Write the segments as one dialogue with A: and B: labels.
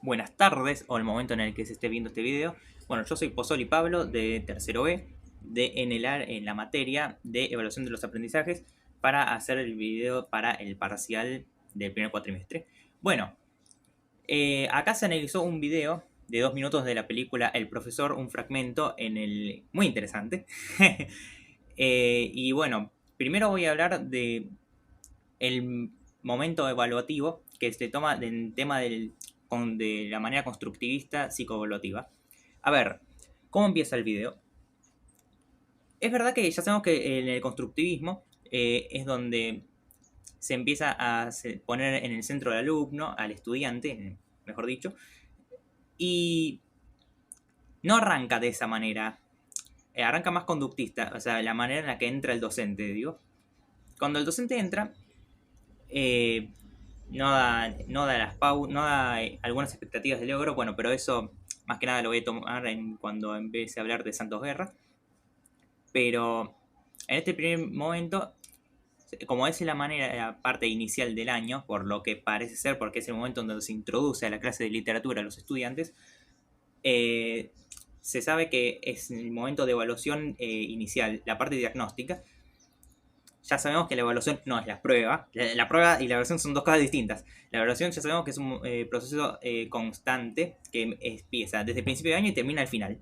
A: buenas tardes o el momento en el que se esté viendo este video. Bueno, yo soy Pozzoli Pablo de tercero B en la materia de evaluación de los aprendizajes para hacer el video para el parcial del primer cuatrimestre. Bueno, acá se analizó un video de 2 minutos de la película El Profesor, un fragmento muy interesante. Y bueno, primero voy a hablar de el momento evaluativo que se toma del tema de la manera constructivista psicoevaluativa. A ver, ¿cómo empieza el video? Es verdad que ya sabemos que en el constructivismo es donde se empieza a poner en el centro al alumno, al estudiante, mejor dicho, y no arranca de esa manera, arranca más conductista, o sea, la manera en la que entra el docente, digo. Cuando el docente entra, eh, no da algunas expectativas de logro, bueno, pero eso más que nada lo voy a tomar cuando empiece a hablar de Santos Guerra. Pero en este primer momento, como es la manera, la parte inicial del año, por lo que parece ser, porque es el momento donde se introduce a la clase de literatura a los estudiantes, eh, se sabe que es el momento de evaluación inicial, la parte diagnóstica. Ya sabemos que la evaluación no es la prueba. La prueba y la evaluación son dos cosas distintas. La evaluación ya sabemos que es un proceso constante que empieza desde el principio de año y termina al final.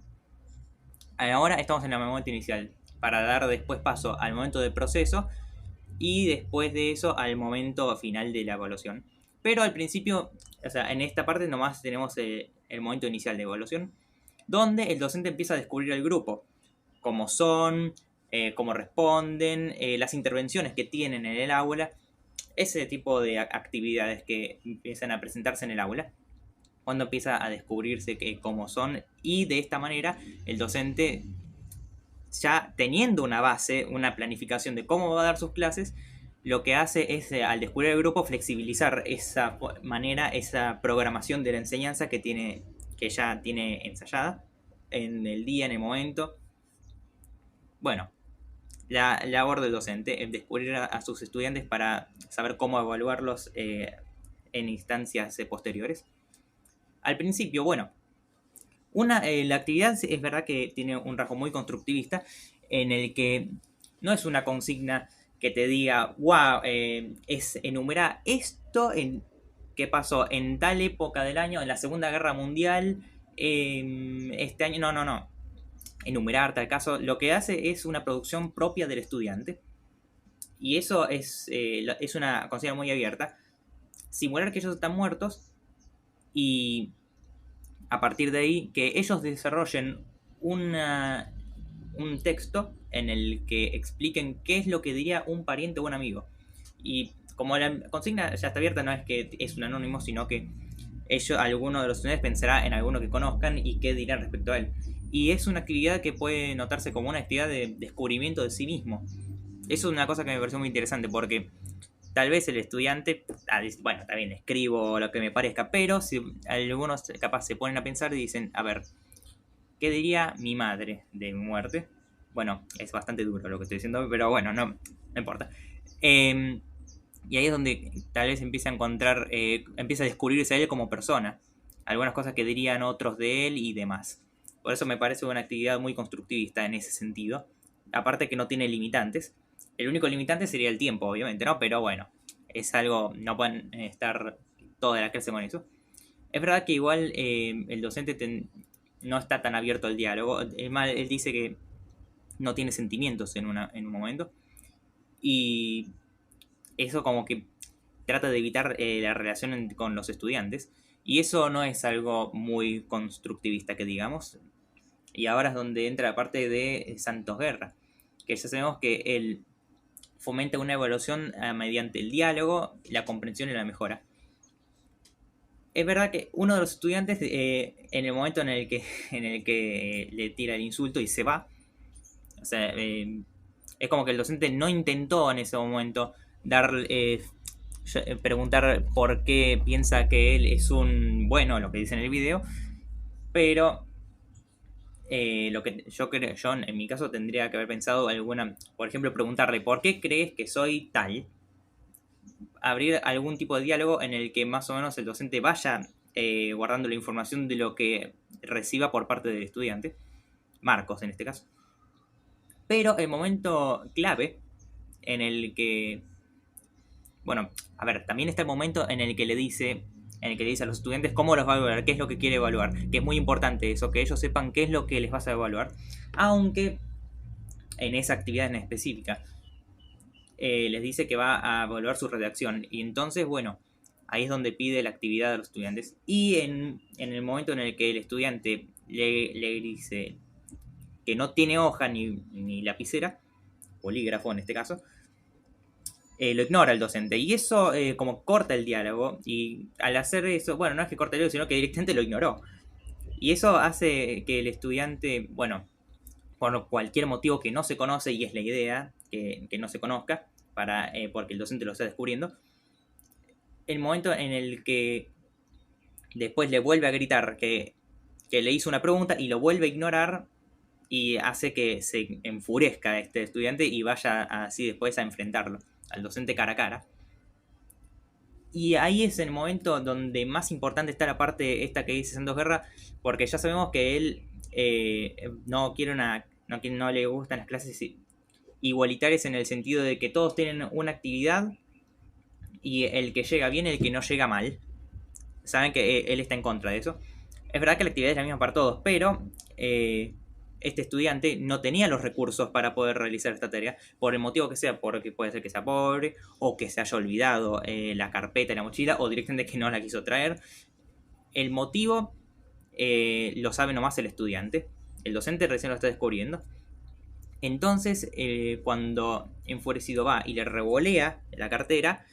A: Ahora estamos en el momento inicial para dar después paso al momento del proceso y después de eso al momento final de la evaluación. Pero al principio, o sea, en esta parte nomás tenemos el momento inicial de evaluación, donde el docente empieza a descubrir el grupo, cómo son, cómo responden, las intervenciones que tienen en el aula, ese tipo de actividades que empiezan a presentarse en el aula, cuando empieza a descubrirse cómo son, y de esta manera el docente, ya teniendo una base, una planificación de cómo va a dar sus clases, lo que hace es, al descubrir el grupo, flexibilizar esa manera, esa programación de la enseñanza que ya tiene ensayada en el día, en el momento. Bueno, la labor del docente es descubrir a sus estudiantes para saber cómo evaluarlos en instancias posteriores. Al principio, bueno, la actividad es verdad que tiene un rasgo muy constructivista en el que no es una consigna que te diga, wow, es enumerar esto que pasó en tal época del año, en la Segunda Guerra Mundial, este año, no, no, no. Enumerar tal caso, lo que hace es una producción propia del estudiante. Y eso es una consigna muy abierta. Simular que ellos están muertos y a partir de ahí que ellos desarrollen una, un texto en el que expliquen qué es lo que diría un pariente o un amigo. Y como la consigna ya está abierta, no es que es un anónimo, sino que alguno de los estudiantes pensará en alguno que conozcan y qué dirán respecto a él. Y es una actividad que puede notarse como una actividad de descubrimiento de sí mismo. Eso es una cosa que me pareció muy interesante porque tal vez el estudiante, dice, bueno, está bien, escribo lo que me parezca, pero si algunos capaz se ponen a pensar y dicen, a ver, ¿qué diría mi madre de mi muerte? Bueno, es bastante duro lo que estoy diciendo, pero bueno, no importa. Eh, y ahí es donde tal vez empieza a encontrar, empieza a descubrirse a él como persona. Algunas cosas que dirían otros de él y demás. Por eso me parece una actividad muy constructivista en ese sentido. Aparte que no tiene limitantes. El único limitante sería el tiempo, obviamente, ¿no? Pero bueno, es algo, no pueden estar toda la clase con eso. Es verdad que igual el docente no está tan abierto al diálogo. Él dice que no tiene sentimientos en un momento. Y eso como que trata de evitar la relación con los estudiantes. Y eso no es algo muy constructivista, que digamos. Y ahora es donde entra la parte de Santos Guerra, que ya sabemos que él fomenta una evaluación mediante el diálogo, la comprensión y la mejora. Es verdad que uno de los estudiantes, en el momento en el que le tira el insulto y se va, o sea, es como que el docente no intentó en ese momento dar, preguntar por qué piensa que él es un bueno, lo que dice en el video, pero lo que yo creo, yo en mi caso tendría que haber pensado alguna, por ejemplo, preguntarle ¿por qué crees que soy tal? Abrir algún tipo de diálogo en el que más o menos el docente vaya guardando la información de lo que reciba por parte del estudiante, Marcos en este caso. Pero el momento clave en el que, bueno, a ver, también está el momento en el que le dice a los estudiantes cómo los va a evaluar, qué es lo que quiere evaluar, que es muy importante eso, que ellos sepan qué es lo que les vas a evaluar, aunque en esa actividad en específica les dice que va a evaluar su redacción, y entonces, bueno, ahí es donde pide la actividad de los estudiantes, y en el momento en el que el estudiante le dice que no tiene hoja ni lapicera, bolígrafo en este caso, lo ignora el docente. Y eso como corta el diálogo. Y al hacer eso, bueno, no es que corta el diálogo, sino que directamente lo ignoró. Y eso hace que el estudiante, bueno, por cualquier motivo que no se conoce, y es la idea, que no se conozca, porque el docente lo está descubriendo, el momento en el que después le vuelve a gritar que le hizo una pregunta y lo vuelve a ignorar, y hace que se enfurezca este estudiante y vaya así después a enfrentarlo al docente cara a cara. Y ahí es el momento donde más importante está la parte esta que dice Santos Guerra, porque ya sabemos que él no quiere no le gustan las clases igualitarias, en el sentido de que todos tienen una actividad y el que llega bien, el que no llega mal. Saben que él está en contra de eso. Es verdad que la actividad es la misma para todos, pero este estudiante no tenía los recursos para poder realizar esta tarea, por el motivo que sea, porque puede ser que sea pobre, o que se haya olvidado la carpeta y la mochila, o directamente que no la quiso traer. El motivo lo sabe nomás el estudiante. El docente recién lo está descubriendo. Entonces, cuando enfurecido va y le revolea la cartera,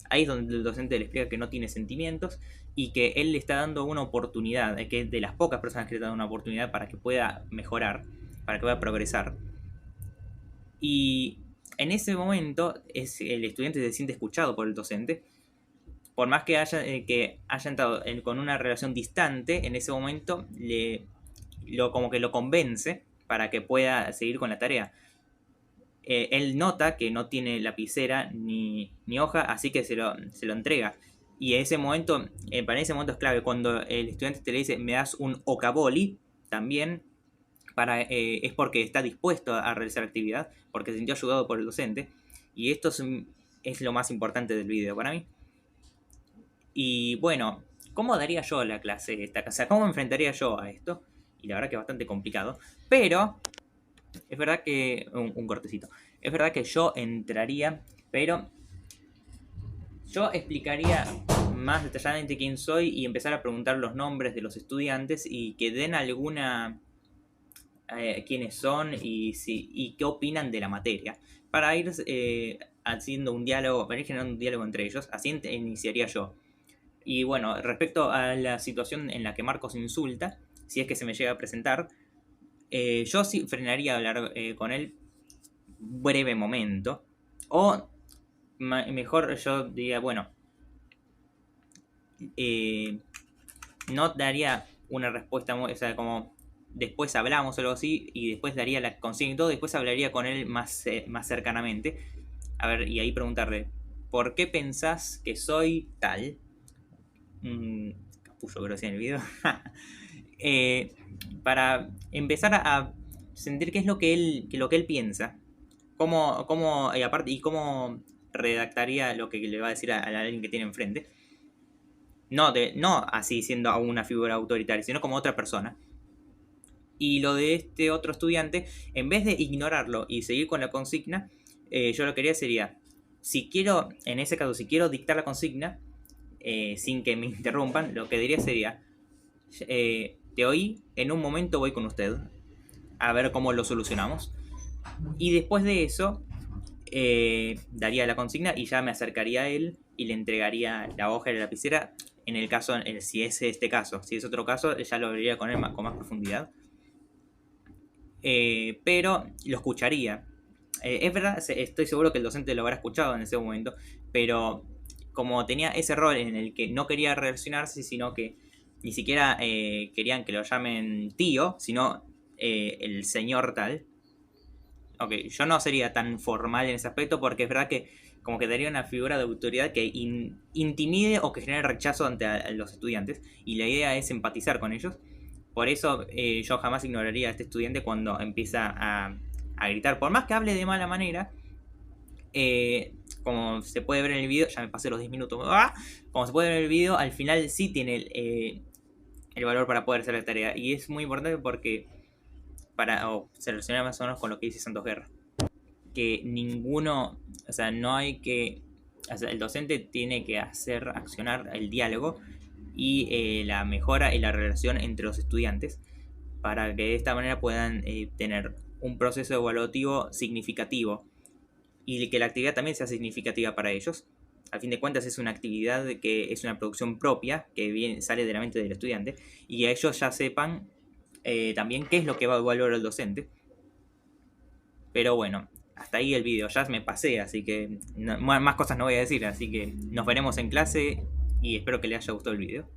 A: ahí es donde el docente le explica que no tiene sentimientos y que él le está dando una oportunidad, que es de las pocas personas que le dan una oportunidad para que pueda mejorar, para que pueda progresar. Y en ese momento el estudiante se siente escuchado por el docente, por más que haya entrado con una relación distante. En ese momento como que lo convence para que pueda seguir con la tarea. Él nota que no tiene lapicera ni hoja, así que se lo entrega. Y para ese momento es clave, cuando el estudiante te le dice, me das un ocaboli, también es porque está dispuesto a realizar la actividad, porque se sintió ayudado por el docente. Y esto es lo más importante del video para mí. Y bueno, ¿cómo daría yo la clase esta? O sea, ¿cómo enfrentaría yo a esto? Y la verdad que es bastante complicado. Pero es verdad que... Un cortecito. Es verdad que yo entraría, pero yo explicaría más detalladamente quién soy y empezar a preguntar los nombres de los estudiantes y que den alguna... quiénes son y qué opinan de la materia. Para ir haciendo un diálogo, para ir generando un diálogo entre ellos. Así iniciaría yo. Y bueno, respecto a la situación en la que Marcos insulta, si es que se me llega a presentar, yo sí frenaría a hablar con él breve momento. O mejor yo diría, bueno, no daría una respuesta, o sea, como después hablamos o algo así, y después daría la consigna y todo, después hablaría con él más cercanamente. A ver, y ahí preguntarle, ¿por qué pensás que soy tal? Capullo, creo que decía en el video. Para empezar a sentir qué es lo que él piensa. Y aparte, y cómo redactaría lo que le va a decir a alguien que tiene enfrente. No así siendo una figura autoritaria, sino como otra persona. Y lo de este otro estudiante, en vez de ignorarlo y seguir con la consigna, yo lo que haría sería, en ese caso, si quiero dictar la consigna, sin que me interrumpan, lo que diría sería, te oí, en un momento voy con usted, a ver cómo lo solucionamos. Y después de eso, daría la consigna y ya me acercaría a él y le entregaría la hoja y la lapicera. En el caso, si es este caso, si es otro caso, ya lo vería con él con más profundidad. Pero lo escucharía. Es verdad, estoy seguro que el docente lo habrá escuchado en ese momento, pero como tenía ese rol en el que no quería relacionarse, sino que ni siquiera querían que lo llamen tío, sino el señor tal. Ok, yo no sería tan formal en ese aspecto, porque es verdad que como que daría una figura de autoridad que intimide o que genere rechazo ante a los estudiantes. Y la idea es empatizar con ellos. Por eso yo jamás ignoraría a este estudiante cuando empieza a gritar. Por más que hable de mala manera, como se puede ver en el video, ya me pasé los 10 minutos. ¡Ah! Como se puede ver en el video, al final sí tiene el valor para poder hacer la tarea. Y es muy importante porque, se relaciona más o menos con lo que dice Santos Guerra, que ninguno, o sea, no hay que, o sea, el docente tiene que hacer accionar el diálogo y la mejora y la relación entre los estudiantes para que de esta manera puedan tener un proceso evaluativo significativo y que la actividad también sea significativa para ellos. Al fin de cuentas es una actividad que es una producción propia que sale de la mente del estudiante y a ellos ya sepan también qué es lo que va a evaluar el docente. Pero bueno, hasta ahí el video, ya me pasé, así que más cosas no voy a decir, así que nos veremos en clase y espero que les haya gustado el video.